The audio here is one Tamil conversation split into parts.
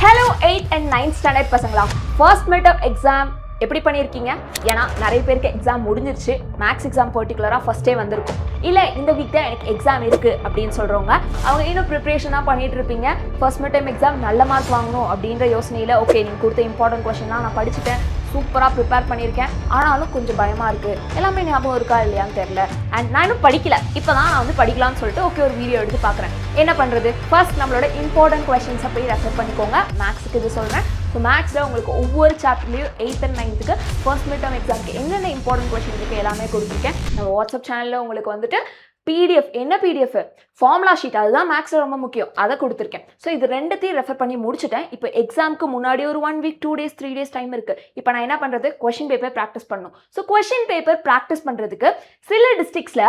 Hello 8th and 9th standard பசங்களா, first midterm exam எப்படி பண்ணியிருக்கீங்க? ஏன்னா நிறைய பேருக்கு எக்ஸாம் முடிஞ்சிருச்சு, மேக்ஸ் எக்ஸாம் பர்டிகுலராக ஃபஸ்ட்டே வந்திருக்கும். இல்லை இந்த வீக் தான் எனக்கு எக்ஸாம் இருக்குது அப்படின்னு சொல்கிறவங்க அவங்க இன்னும் ப்ரிப்ரேஷனாக பண்ணிகிட்டு இருப்பீங்க. ஃபர்ஸ்ட் மிட் டைம் எக்ஸாம் நல்ல மார்க் வாங்கணும் அப்படின்ற யோசனையில் ஓகே நீங்கள் கொடுத்த இம்பார்ட்டன்ட் கொஷின்லாம் நான் படிச்சுட்டேன், சூப்பராக ப்ரிப்பேர் பண்ணியிருக்கேன், ஆனாலும் கொஞ்சம் பயமாக இருக்குது, எல்லாமே ஞாபகம் இருக்கா இல்லையான்னு தெரில, அண்ட் நான் இன்னும் படிக்கல, இப்போ தான் நான் வந்து படிக்கலாம்னு சொல்லிட்டு ஓகே ஒரு வீடியோ எடுத்து பார்க்குறேன். என்ன பண்ணுறது? ஃபர்ஸ்ட் நம்மளோட இம்பார்ட்டன்ட் கொஷின்ஸை போய் ரெஃபர் பண்ணிக்கோங்க. மேக்ஸுக்கு இது சொல்கிறேன். ஸோ மேக்ஸில் உங்களுக்கு ஒவ்வொரு சாப்டர்லேயும் 8th and 9th first mid term எக்ஸாமுக்கு என்னென்ன இம்பார்ட்டன்ட் கொஷின் இருக்குது எல்லாமே கொடுத்துருக்கேன். நம்ம வாட்ஸ்அப் சேனலில் உங்களுக்கு வந்துட்டு பிடிஎஃப், என்ன பிடிஎஃப், ஃபார்முலா ஷீட், அதுதான் மேக்ஸில் ரொம்ப முக்கியம், அதை கொடுத்துருக்கேன். ஸோ இது ரெண்டுத்தையும் ரெஃபர் பண்ணி முடிச்சுட்டேன். இப்போ எக்ஸாமுக்கு முன்னாடி ஒரு 1 week 2 days 3 days டைம் இருக்குது. இப்போ நான் என்ன பண்ணுறது? கொஷின் பேப்பர் ப்ராக்டிஸ் பண்ணணும். ஸோ கொஷின் பேப்பர் ப்ராக்டிஸ் பண்ணுறதுக்கு சில டிஸ்ட்ரிக்ஸில்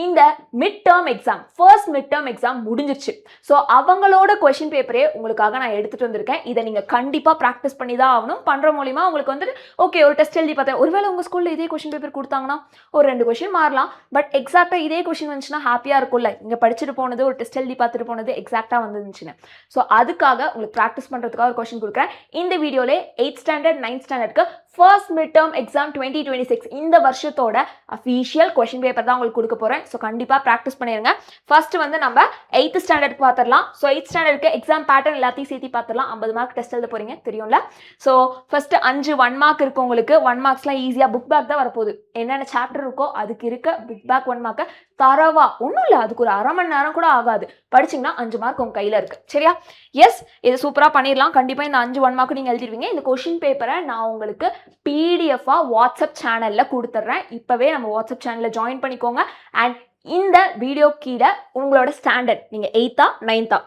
இந்த mid term exam, first mid term exam முடிஞ்சிருச்சு. ஸோ அவங்களோட கொஷின் பேப்பரே உங்களுக்காக நான் எடுத்துகிட்டு வந்திருக்கேன். இதை நீங்கள் கண்டிப்பாக ப்ராக்டிஸ் பண்ணி தான் ஆகணும். பண்ணுற மூலிமா உங்களுக்கு வந்துட்டு ஓகே ஒரு டெஸ்ட் எழுதி பார்த்தேன், ஒருவேளை உங்கள் ஸ்கூலில் இதே கொஷின் பேப்பர் கொடுத்தாங்கன்னா ஒரு 2 கொஷின் மாறலாம், பட் எக்ஸாக்டாக இதே கொஷின் வந்துச்சுன்னா ஹாப்பியாக இருக்கும்ல. இங்கே படிச்சுட்டு போனது, ஒரு டெஸ்ட் எழுதி பார்த்துட்டு போனது எக்ஸாக்டாக வந்துருந்துச்சுன்னு. ஸோ அதுக்காக உங்களுக்கு ப்ராக்டிஸ் பண்ணுறதுக்காக ஒரு கொஷின் கொடுக்குறேன். இந்த வீடியோலே 8th standard 9th standardக்கு ஃபர்ஸ்ட் மிட் டேர்ம் எக்ஸாம் 2026 இந்த வருஷத்தோட அஃபீஷியல் கொஷின் பேப்பர் தான் உங்களுக்கு கொடுக்க போகிறேன். ஸோ கண்டிப்பாக ப்ராக்டிஸ் பண்ணிடுங்க. ஃபர்ஸ்ட் வந்து நம்ம 8th standard பார்த்துடலாம். ஸோ 8th standardக்கு எக்ஸாம் பேட்டர்ன் எல்லாத்தையும் சேர்த்து பார்த்துடலாம். 50 மார்க் டெஸ்ட் எழுத போகிறீங்க தெரியும்ல. ஸோ ஃபஸ்ட்டு 5 1 mark இருக்குது உங்களுக்கு. 1 marksலாம் ஈஸியாக புக் பேக் தான் வரப்போகுது. என்னென்ன சாப்டர் இருக்கோ அதுக்கு இருக்க புக் பேக் 1 mark தரவா, ஒன்றும் இல்லை, அதுக்கு ஒரு அரை மணி நேரம் கூட ஆகாது, படிச்சிங்கன்னா 5 மார்க் உங்கள் கையில் இருக்குது. சரியா? எஸ், இது சூப்பராக பண்ணிடலாம். கண்டிப்பாக இந்த 5 1 mark நீங்கள் எழுதிடுவீங்க. இந்த கொஷின் பேப்பரை நான் உங்களுக்கு பிடிஎஃபாக வாட்ஸ்அப் சேனலில் கொடுத்துட்றேன். இப்போவே நம்ம வாட்ஸ்அப் சேனலில் ஜாயின் பண்ணிக்கோங்க. அண்ட் இந்த வீடியோ கீழே உங்களோட ஸ்டாண்டர்ட், நீங்கள் 8th 9th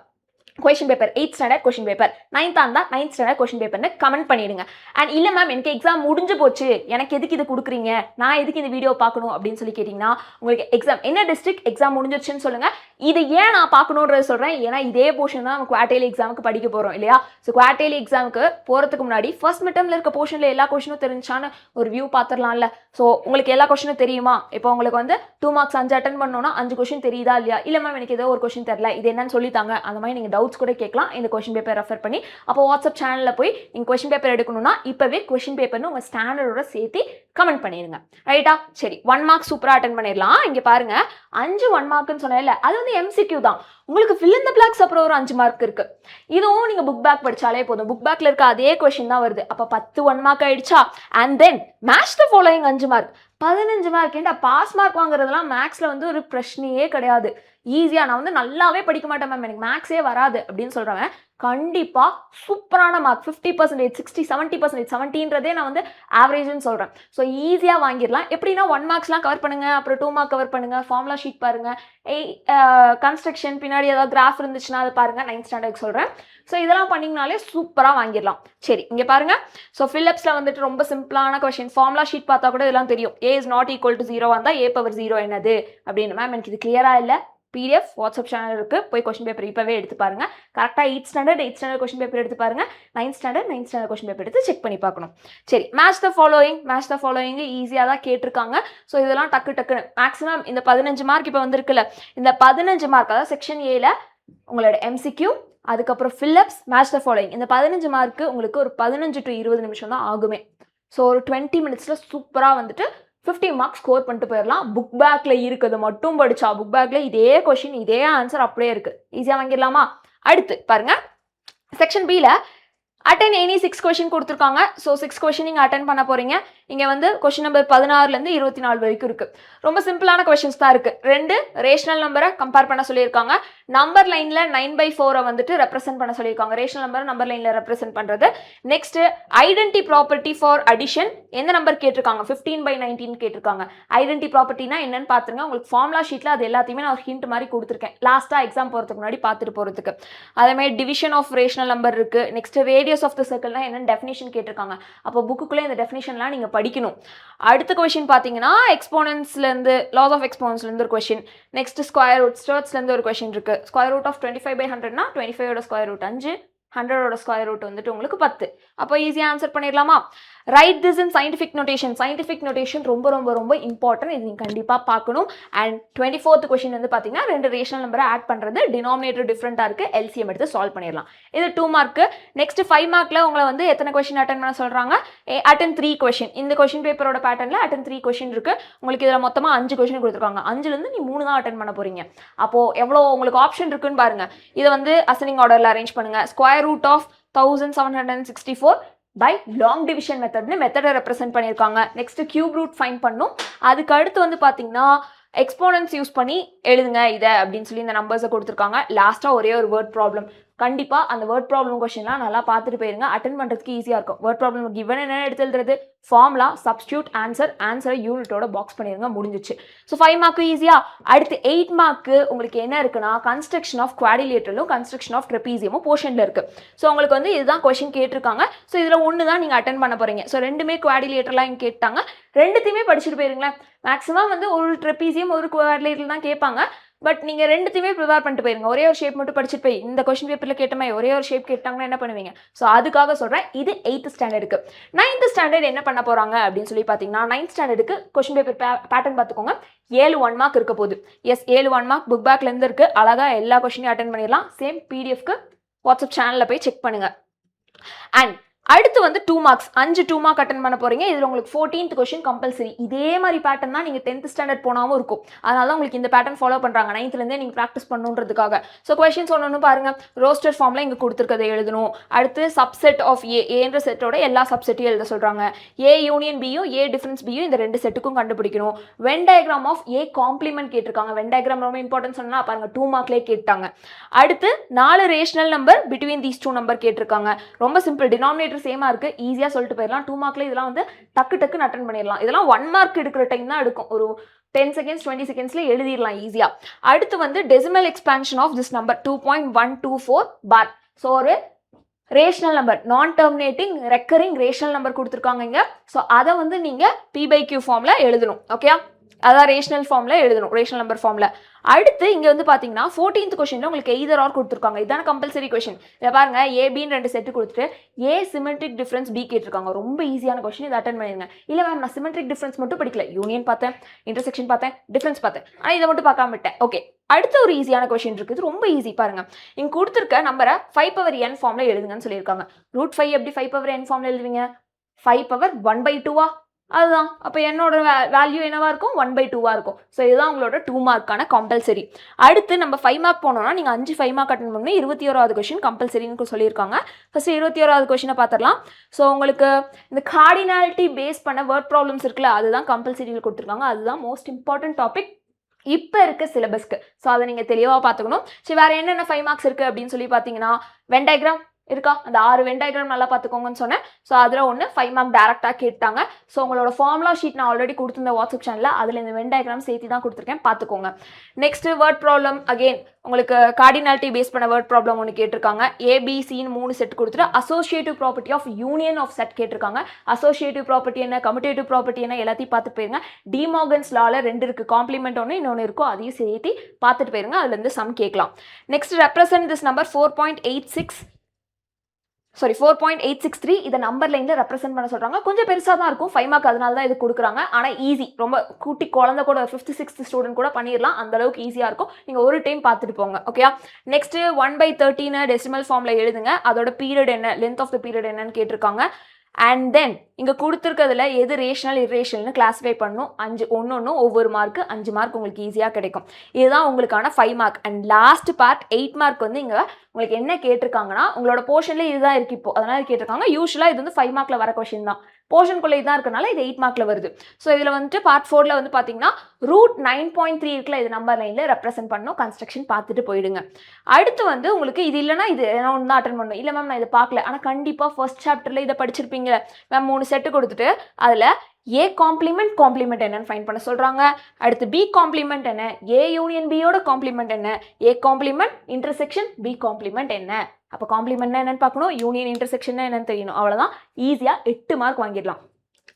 question paper, 8th standard question paper, 9th இருந்தால் 9th standard கொஷின் பேப்பர்னு கமெண்ட் பண்ணிடுங்க. அண்ட் இல்லை மேம் எனக்கு எக்ஸாம் முடிஞ்சு போச்சு, எனக்கு எதுக்கு இது கொடுக்குறீங்க, நான் எதுக்கு இந்த வீடியோ பார்க்கணும் அப்படின்னு சொல்லி கேட்டிங்கன்னா, உங்களுக்கு எக்ஸாம் என்ன டிஸ்ட்ரிக்ட் எக்ஸாம் முடிஞ்சிருச்சுன்னு சொல்லுங்கள். இது ஏன் நான் பார்க்கணுன்றது சொல்கிறேன், ஏன்னா இதே போர்ஷன் தான் நம்ம குவார்டர்லி எக்ஸாமுக்கு படிக்க போகிறோம் இல்லையா. ஸோ குவார்டர்லி எக்ஸாமுக்கு போகிறதுக்கு முன்னாடி ஃபர்ஸ்ட் மிட் டர்மில் இருக்க போர்ஷனில் எல்லா கொஷினும் தெரிஞ்சான்னு ஒரு வியூ பார்த்துடலாம்ல. ஸோ உங்களுக்கு எல்லா கொஷினும் தெரியுமா? இப்போ உங்களுக்கு வந்து 2 marks 5 அட்டன் பண்ணோன்னா 5 கொஷின் தெரியுதா இல்லையா? இல்லை மேம் எனக்கு ஏதோ ஒரு கொஷின் தெரியல, இது என்னன்னு சொல்லித்தாங்க, அந்த மாதிரி நீங்கள் டவுட்ஸ் கூட கேட்கலாம் இந்த கொஷின் பேப்பர் ரெஃபர் பண்ணி. அப்போ வாட்ஸ்அப் சேனலில் போய் நீங்கள் கொஷின் பேப்பர் எடுக்கணும்னா இப்போவே கொஷின் பேப்பர்னு உங்கள் ஸ்டாண்டர்டோட சேர்த்து கமெண்ட் பண்ணிடுங்க. ரைட்டா? சரி, 1 mark சூப்பராக அட்டன் பண்ணிடலாம். இங்கே பாருங்க, 5 1 markன்னு சொன்னேன்ல, அது வந்து எம்சிக்யூ தான். உங்களுக்கு fill in the blanks அப்புறம் ஒரு 5 mark இருக்கு. இதுவும் நீங்கள் புக் பேக் படித்தாலே போதும். புக் பேக்கில் இருக்க அதே கொஷின் தான் வருது. அப்போ 10 1 mark ஆயிடுச்சா? And then match the following 5 mark 15 mark. ஏன்டா பாஸ் மார்க் வாங்குறதுலாம் மேக்ஸில் வந்து ஒரு பிரச்சனையே கிடையாது. ஈஸியாக, நான் வந்து நல்லாவே படிக்க மாட்டேன் மேம், எனக்கு மேக்ஸே வராது அப்படின்னு சொல்கிறவன் கண்டிப்பாக சூப்பரான மார்க் 50%, 60, 70%, 70ன்றதே நான் வந்து ஆவரேஜ்னு சொல்கிறேன். ஸோ ஈஸியாக வாங்கிடலாம். எப்படின்னா 1 marksலாம் கவர் பண்ணுங்கள், அப்புறம் 2 mark கவர் பண்ணுங்கள், ஃபார்முலா ஷீட் பாருங்கள், கன்ஸ்ட்ரக்ஷன் பின்னாடி ஏதாவது கிராஃப் இருந்துச்சுன்னா அதை பாருங்கள், 9th standard சொல்கிறேன். ஸோ இதெல்லாம் பண்ணிங்கனாலே சூப்பராக வாங்கிடலாம். சரி, இங்கே பாருங்கள். ஸோ ஃபில்லப்ஸில் வந்துட்டு ரொம்ப சிம்பிளான கொஷின், ஃபார்முலா ஷீட் பார்த்தா கூட இதெல்லாம் தெரியும். A is not equal to 0 வந்தால் A⁴ என்னது அப்படின்னு. மேம் எனக்கு இது கிளியராக இல்லை, பிடிஎஃப் வாட்ஸ்அப் சேனல் இருக்குது, போய் கொஷின் பேப்பர் இப்போவே எடுத்து பாருங்கள். கரெக்டாக 8th standard கொஷின் பேப்பர் எடுத்து பாருங்கள், 9th standard கொஷின் பேப்பர் எடுத்து செக் பண்ணி பார்க்கணும். சரி, மேட்ச் த ஃபாலோயிங் ஈஸியாக தான் கேட்டிருக்காங்க. ஸோ இதெல்லாம் டக்குன்னு மேக்ஸிமம் இந்த 15 mark இப்போ வந்திருக்குல்ல, இந்த 15 mark அதாவது செக்ஷன் ஏல உங்களோட எம்சிக்யூ, அதுக்கப்புறம் ஃபில்லப்ஸ், மேட்ச் த ஃபாலோயிங், இந்த 15 mark உங்களுக்கு ஒரு 15 to 20 நிமிஷம் தான் ஆகுமே. ஸோ ஒரு 20 minutesல சூப்பராக வந்துட்டு 50 marks ஸ்கோர் பண்ணிட்டு போயிடலாம். புக் பேக்கில் இருக்கிறது மட்டும் படித்தா, புக் பேக்கில் இதே கொஷின் இதே ஆன்சர் அப்படியே இருக்குது, ஈஸியாக வாங்கிடலாமா? அடுத்து பாருங்கள், செக்ஷன் பியில் அட்டன் எனி 6 கொஷின் கொடுத்துருக்காங்க. ஸோ 6 கொஷின் நீங்கள் அட்டன் பண்ண போகிறீங்க. இங்கே வந்து கொஷின் நம்பர் 16லேருந்து 24 வரைக்கும் இருக்குது. ரொம்ப சிம்பிளான கொஷின்ஸ் தான் இருக்குது. 2 ரேஷனல் நம்பரை கம்பேர் பண்ண சொல்லியிருக்காங்க. நம்பர் லைனில் 9/4 வந்துட்டு ரெப்ரசென்ட் பண்ண சொல்லியிருக்காங்க. ரேஷனல் நம்பர் நம்பர் லைனில் ரெப்ரசென்ட் பண்ணுறது. Next identity property for addition, எந்த நம்பர் கேட்டிருக்காங்க? 15/19 கேட்டிருக்காங்க. ஐடென்டி ப்ராப்பர்ட்டினா என்னன்னு பார்த்துருங்க. உங்களுக்கு ஃபார்முலா ஷீட்டில் அது எல்லாத்தையுமே நான் ஒரு ஹிண்ட் மாதிரி கொடுத்துருக்கேன், லாஸ்ட்டாக எக்ஸாம் போகிறதுக்கு முன்னாடி பார்த்துட்டு போகிறதுக்கு. அதேமாதிரி டிவிஷன் ஆஃப் ரேஷனல் நம்பர் இருக்குது. நெக்ஸ்ட் ரேடியஸ் ஆஃப் த சர்க்கிள்னா என்னென்னு டெஃபினேஷன் கேட்டிருக்காங்க. அப்போ புக்குக்குள்ளே இந்த டெஃபினேஷன்லாம் நீங்கள் படிக்கணும். அடுத்த கொஷின் பார்த்தீங்கன்னா எக்ஸ்போனன்ஸ்லேருந்து, லாஸ் ஆஃப் எக்ஸ்போனன்ஸ்லேருந்து ஒரு கொஷின். நெக்ஸ்ட் ஸ்கொயர் ரூட், ஸ்டர்ட்ஸ்லேருந்து ஒரு கொஷின் இருக்குது. ஸ்கொயர் ரூட் ஆஃப் 25/100னா 25ஓட ஸ்கொயர் ரூட் 5, 100ஓட ஸ்கொயர் ரூட் வந்துட்டு உங்களுக்கு 10. அப்போ ஈஸியாக ஆன்சர் பண்ணிடலாமா? Write this in scientific notation. Scientific notation ரொம்ப ரொம்ப ரொம்ப இம்பார்ட்டன்ட். இது நீங்கள் கண்டிப்பாக பார்க்கணும். அண்ட் 24th கொஸ்டின் வந்து பார்த்தீங்கன்னா 2 ரேஷனல் நம்பரை ஆட் பண்ணுறது, டினாமினேட்டர் டிஃப்ரெண்ட்டாக இருக்குது, எல்சிஎம் எடுத்து சால்வ் பண்ணிடலாம். இது 2 மார்க்கு. நெக்ஸ்ட் 5 மார்க்கில் உங்களை வந்து எத்தனை கொஸ்டின் அட்டன் பண்ண சொல்கிறாங்க? Attend 3 question. இந்த கொஸ்டின் பேப்பரோட பேட்டர்னில் அட்டன் 3 கொஸ்டின் இருக்குது. உங்களுக்கு இதில் மொத்தமாக 5 கொஸ்டின் கொடுத்துருக்காங்க. 5லேருந்து நீ 3 தான் அட்டன் பண்ண போகிறீங்க. அப்போது எவ்வளோ உங்களுக்கு ஆப்ஷன் இருக்குன்னு பாருங்கள். இதை வந்து அசெண்டிங் ஆர்டரில் அரேஞ்ச் பண்ணுங்கள். Square root of 1764 by long division மெத்தட்னு மெத்தடை ரெப்ரசென்ட் பண்ணியிருக்காங்க. நெக்ஸ்ட் கியூப் ரூட் ஃபைன் பண்ணும். அதுக்கு அடுத்து வந்து பார்த்தீங்கன்னா எக்ஸ்போனன்ஸ் யூஸ் பண்ணி எழுதுங்க இதை அப்படின்னு சொல்லி இந்த நம்பர்ஸை கொடுத்துருக்காங்க. லாஸ்ட்டாக ஒரே ஒரு வேர்ட் ப்ராப்ளம். கண்டிப்பாக அந்த வேர்ட் ப்ராப்ளம் கொஸ்டின்லாம் நல்லா பார்த்துட்டு போயிருங்க. அட்டன் பண்ணுறதுக்கு ஈஸியாக இருக்கும். வேர்ட் ப்ராப்ளம் கிவன் என்ன எடுத்து எழுதுறது, ஃபார்முலா, சப்ஸ்டியூட், ஆன்சரை யூனிட்டோட பாக்ஸ் பண்ணிடுங்க, முடிஞ்சிச்சு. ஸோ 5 மார்க்கு ஈஸியாக. அடுத்து 8 மார்க்கு உங்களுக்கு என்ன இருக்குன்னா கன்ஸ்ட்ரக்ஷன் ஆஃப் குவாடிலேட்டரலும் கன்ஸ்ட்ரக்ஷன் ஆஃப் ட்ரெபீசியமும் போர்ஷனில் இருக்குது. ஸோ உங்களுக்கு வந்து இதுதான் கொஸ்டின் கேட்டிருக்காங்க. ஸோ இதில் ஒன்று தான் நீங்கள் அட்டன் பண்ண போகிறீங்க. ஸோ ரெண்டுமே குவாடிலேட்டர்லாம் இங்கே கேட்டாங்க. ரெண்டுத்தையுமே படிச்சுட்டு போயிருங்களேன். மேக்ஸிமம் வந்து ஒரு ட்ரெபீசியம் ஒரு குவாடிலேட்டர் தான் கேட்பாங்க. பட் நீங்கள் ரெண்டுத்தையுமே ப்ரிப்பேர் பண்ணிட்டு போயிருங்க. ஒரே ஒரு ஷேப் மட்டும் படிச்சுட்டு போய் இந்த கொஸ்டின் பேப்பரில் கேட்ட மாதிரி ஒரே ஒரு ஷேப் கேட்டாங்கன்னா என்ன பண்ணுவீங்க? ஸோ அதுக்காக சொல்கிறேன். இது 8th ஸ்டாண்டர்டுக்கு. 9th ஸ்டாண்டர்ட் என்ன பண்ண போகிறாங்க அப்படின்னு சொல்லி பார்த்தீங்கன்னா 9th ஸ்டாண்டர்டுக்கு கொஸ்டின் பேப்பர் பேட்டர்ன் பார்த்துக்கோங்க. 7 1 மார்க் இருக்க போகுது. எஸ் 7 1 மார்க் புக் பேக்லேருந்து இருக்குது. அழகாக எல்லா கொஸ்டினையும் அட்டன் பண்ணிடலாம். சேம் பிடிஎஃப்க்கு வாட்ஸ்அப் சேனலில் போய் செக் பண்ணுங்கள். அண்ட் அடுத்து வந்து 2 மார்க்ஸ் 5 2 மார்க் அட்டன் பண்ண போறீங்க. இதில் உங்களுக்கு 14th கொஸ்டின் கம்பல்சரி. இதே மாதிரி பேட்டர்ன் தான் நீங்கள் 10th ஸ்டாண்டர்ட் போனாவும் இருக்கும். அதனால தான் உங்களுக்கு இந்த பேட்டர்ன் ஃபாலோ பண்ணுறாங்க. 9thலேருந்தே நீங்கள் ப்ராக்டிஸ் பண்ணணுன்றதுக்காக. ஸோ கொஸ்டின்ஸ் ஒன்று பாருங்க. ரோஸ்டர் ஃபார்மில் இங்கே கொடுத்துருக்கதை எழுதணும். அடுத்து சப்செட் ஆஃப் ஏன்ற செட்டோட எல்லா சப்செட்டையும் எழுத சொல்கிறாங்க. ஏ யூனியன் பியும் ஏ டிஃபரன்ஸ் பியும் இந்த 2 செட்டுக்கும் கண்டுபிடிக்கணும். Venn diagram of a complement கேட்டிருக்காங்க. வென் டயக்ராம் ரொம்ப இம்பார்ட்டன்ஸ் சொன்னால் பாருங்க 2 மார்க்லேயே கேட்டாங்க. அடுத்து 4 rational number between these 2 number கேட்டிருக்காங்க. ரொம்ப சிம்பிள். டினாமினேட்டர் சேமா இருக்கு. ஈஸியா சொல்லிட்டு போயிடலாம். 2 மார்க்ல இதெல்லாம் வந்து டக்கு அட்டன் பண்ணிடலாம். இதெல்லாம் 1 மார்க் எடுக்கிற டைம் தான் எடுக்கும். ஒரு 10 செகண்ட்ஸ் 20 செகண்ட்ஸ்ல எழுதிடலாம் ஈஸியா. அடுத்து வந்து decimal expansion of this number 2.124 bar. So ஒரு rational number, non terminating recurring rational number கொடுத்துருக்காங்க இங்க. ஸோ அதை வந்து நீங்க P/Q ஃபார்ம்ல எழுதணும். ஓகே, அதான் ரேஷனல் ஃபார்ம்ல எழுதணும், ரேஷனல் நம்பர் ஃபார்ம்ல. அடுத்து இங்க வந்து பாத்தீங்கன்னா 14th கொஸ்டின்ல உங்களுக்கு எய்தர் ஆர் கொடுத்துருக்காங்க. இதான கம்பல்சரி கொஸ்டின். இதை பாருங்க, ஏபின்னு 2 செட்டு கொடுத்துட்டு ஏ சிமெட்ரிக் டிஃபரன்ஸ் பி கேட்டிருக்காங்க. ரொம்ப ஈஸியான கொஸ்டின். இதை அட்டன் பண்ணிருங்க. இல்ல மேம் நான் சிமெட்ரிக் டிஃபரன்ஸ் மட்டும் படிக்கல, யூனியன் பார்த்தேன், இன்டர்செக்ஷன் பார்த்தேன், டிஃபரன்ஸ் பார்த்தேன், ஆனால் இதை மட்டும் பார்க்காம விட்டேன். ஓகே, அடுத்த ஒரு ஈஸியான கொஸ்டின் இருக்குது. ரொம்ப ஈஸி பாருங்க. இங்க கொடுத்துருக்க நம்பரை 5/n ஃபார்ம்ல எழுதுங்கன்னு சொல்லியிருக்காங்க. √5 எப்படி 5/n ஃபார்ம்ல எழுதுவீங்க? 5/1/2 அதுதான். அப்போ என்னோட வேல்யூ என்னவா இருக்கும்? 1/2 இருக்கும். ஸோ இதுதான் உங்களோட 2 மார்க்கான கம்பல்சரி. அடுத்து நம்ம 5 மார்க் போனோம்னா நீங்கள் 5 மார்க் அட்டன் பண்ணணும். 21வது கொஸ்டின் கம்பல்சரின்னு சொல்லியிருக்காங்க. ஃபர்ஸ்ட் 21வது கொஸ்டினை பார்த்துடலாம். ஸோ உங்களுக்கு இந்த கார்டினாலிட்டி பேஸ் பண்ண வேர்ட் ப்ராப்ளம்ஸ் இருக்குல்ல, அதுதான் கம்பல்சரியில் கொடுத்துருக்காங்க. அதுதான் மோஸ்ட் இம்பார்ட்டன்ட் டாபிக் இப்போ இருக்க சிலபஸ்க்கு. ஸோ அதை நீங்கள் தெளிவாக பார்த்துக்கணும். சரி, வேறு என்னென்ன 5 மார்க்ஸ் இருக்குது அப்படின்னு சொல்லி பார்த்தீங்கன்னா வென் டயக்ராம் இருக்கா, அந்த 6 வென் டயக்ராம் நல்லா பார்த்துக்கோங்கன்னு சொன்னேன். ஸோ அதில் ஒன்று 5 மார்க் டேரெக்டாக கேட்டாங்க. ஸோ உங்களோட ஃபார்முலா ஷீட் நான் ஆல்ரெடி கொடுத்துருந்த வாட்ஸ்அப் சேனலில் அதில் இந்த வென் டயக்ராம் சேர்த்து தான் கொடுத்துருக்கேன், பார்த்துக்கோங்க. நெக்ஸ்ட் வேர்ட் ப்ராப்ளம் அகெயின் உங்களுக்கு கார்டினாலிட்டி பேஸ் பண்ண வேர்ட் ப்ராப்ளம் ஒன்று கேட்டிருக்காங்க. ஏபிசின்னு 3 செட் கொடுத்துட்டு associative property of union of set கேட்டிருக்காங்க. அசோசியேட்டிவ் ப்ராப்பர்ட்டி என்ன, கம்யூட்டேட்டிவ் ப்ராப்பர்ட்டி என்ன எல்லாத்தையும் பார்த்து போயிருங்க. டிமார்கன்ஸ் லால 2 இருக்குது, காம்ப்ளிமெண்ட் ஒன்று இன்னொன்று இருக்கும், அதையும் சேர்த்து பார்த்துட்டு போயிருங்க. அதுலேருந்து சம் கேட்கலாம். Next represent this number 4.863. இதை நம்பர் லைனில் ரெப்ரசென்ட் பண்ண சொல்கிறாங்க. கொஞ்சம் பெருசாக தான் இருக்கும் 5 மார்க், அதனால தான் இது கொடுக்குறாங்க. ஆனால் ஈஸி, ரொம்ப குட்டி குழந்தை கூட 5th 6th ஸ்டூடெண்ட் கூட பண்ணிடலாம். அந்த அளவுக்கு ஈஸியாக இருக்கும். நீங்கள் ஒரு டைம் பார்த்துட்டு போங்க. ஓகே, நெக்ஸ்ட் 1/13 டெசிமல் ஃபார்மில் எழுதுங்க. அதோட பீரியட் என்ன, லென்த் ஆஃப் த பீரியட் என்னன்னு கேட்டிருக்காங்க. அண்ட் தென் இங்கே கொடுத்துருக்கிறதுல எது ரேஷனல் இர்ரேஷனல்னு கிளாஸிஃபை பண்ணணும். 5 ஒன்று ஒவ்வொரு மார்க்கு 5 மார்க் உங்களுக்கு ஈஸியாக கிடைக்கும். இதுதான் உங்களுக்கான 5 mark. And last part 8 mark வந்து இங்கே உங்களுக்கு என்ன கேட்டிருக்காங்கன்னா உங்களோட போர்ஷன்ல இதுதான் இருக்கு இப்போ, அதனால கேட்டிருக்காங்க. யூஸ்வலாக இது வந்து 5 மார்க்ல வர கொஸ்டின் தான். போர்ஷனுக்குள்ள இதுதான் இருக்கனால இது 8 மார்க்ல வருது. ஸோ இதில் வந்துட்டு பார்ட் 4ல வந்து பார்த்தீங்கன்னா √9.3 இருக்குல்ல, இது நம்பர் லைனில் ரெப்ரசென்ட் பண்ணணும். கன்ஸ்ட்ரக்ஷன் பார்த்துட்டு போயிடுங்க. அடுத்து வந்து உங்களுக்கு இது இல்லைனா இது என்ன ஒன்று தான் அட்டன் பண்ணணும். இல்லை மேம் நான் இதை பார்க்கல, ஆனால் கண்டிப்பாக ஃபர்ஸ்ட் சாப்டர்ல இதை படிச்சிருப்பீங்க மேம். 3 செட்டு கொடுத்துட்டு அதில் ஏ காம்ப்ளிமெண்ட் என்னன்னு ஃபைண்ட் பண்ண சொல்றாங்க. அடுத்து பி காம்ப்ளிமெண்ட் என்ன, ஏ யூனியன் பியோட காம்ப்ளிமெண்ட் என்ன, A complement intersection B complement என்ன. அப்போ காம்ப்ளிமெண்ட் என்னன்னு பார்க்கணும், யூனியன் இன்டர்செக்ஷன் என்னன்னு தெரியணும். அவ்வளோதான், ஈஸியாக 8 மார்க் வாங்கிடலாம்.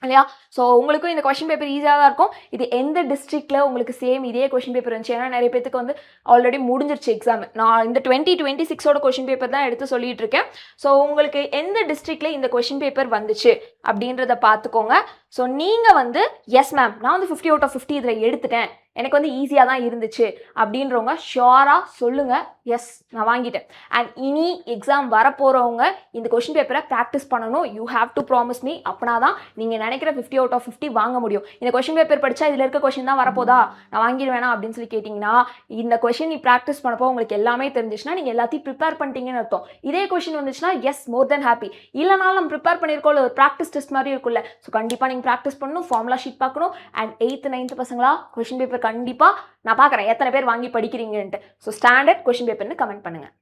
இல்லையா? ஸோ உங்களுக்கும் இந்த கொஸ்டின் பேப்பர் ஈஸியாக தான் இருக்கும். இது எந்த டிஸ்ட்ரிக்ட்ல உங்களுக்கு சேம் இதே கொஸ்டின் பேப்பர் இருந்துச்சு? ஏன்னா நிறைய பேத்துக்கு வந்து ஆல்ரெடி முடிஞ்சிருச்சு எக்ஸாம். நான் இந்த 2026ஓட கொஸ்டின் பேப்பர் தான் எடுத்து சொல்லிட்டு இருக்கேன். ஸோ உங்களுக்கு எந்த டிஸ்ட்ரிக்ட்ல இந்த கொஸ்டின் பேப்பர் வந்துச்சு அப்படின்றத பார்த்துக்கோங்க. ஸோ நீங்கள் வந்து எஸ் மேம் நான் வந்து 50 அவுட் ஆஃப் 50 இதில் எடுத்துட்டேன், எனக்கு வந்து ஈஸியாக தான் இருந்துச்சு அப்படின்றவங்க ஷுவராக சொல்லுங்கள், எஸ் நான் வாங்கிட்டேன். அண்ட் இனி எக்ஸாம் வரப்போகிறவங்க இந்த கொஸ்டின் பேப்பரை ப்ராக்டிஸ் பண்ணணும். You have to promise me. அப்படின்னா தான் நீங்கள் நினைக்கிற 50 அவுட் ஆஃப் 50 வாங்க முடியும். இந்த கொஸ்டின் பேப்பர் படித்தா இதில் இருக்க கொஸ்டின் தான் வரப்போதா, நான் வாங்கிடுவேனா அப்படின்னு சொல்லி கேட்டிங்கன்னா, இந்த கொஸ்டின் நீ ப்ராக்டிஸ் பண்ணப்போ உங்களுக்கு எல்லாமே தெரிஞ்சிச்சுன்னா நீங்கள் எல்லாத்தையும் ப்ரிப்பேர் பண்ணிட்டீங்கன்னு அர்த்தம். இதே கொஸ்டின் வந்துச்சுன்னா எஸ் மோர் தென் ஹாப்பி. இல்லைனாலும் நம்ம ப்ரிப்பேர் பண்ணியிருக்கோம், ஒரு ப்ராக்டிஸ் டெஸ்ட் மாதிரி இருக்குல்ல. ஸோ கண்டிப்பாக நீங்கள் ப்ராக்டிஸ் பண்ணணும், ஃபார்முலா ஷீட் பார்க்கணும். அண்ட் 8th 9th பசங்களா கொஸ்டின் பேப்பர் கண்டிப்பாக நான் பார்க்குறேன் எத்தனை பேர் வாங்கி படிக்கிறீங்கன்ட்டு. ஸோ ஸ்டாண்டர்ட் கொஸ்டின் பேப்பர்னு கமெண்ட் பண்ணுங்கள்.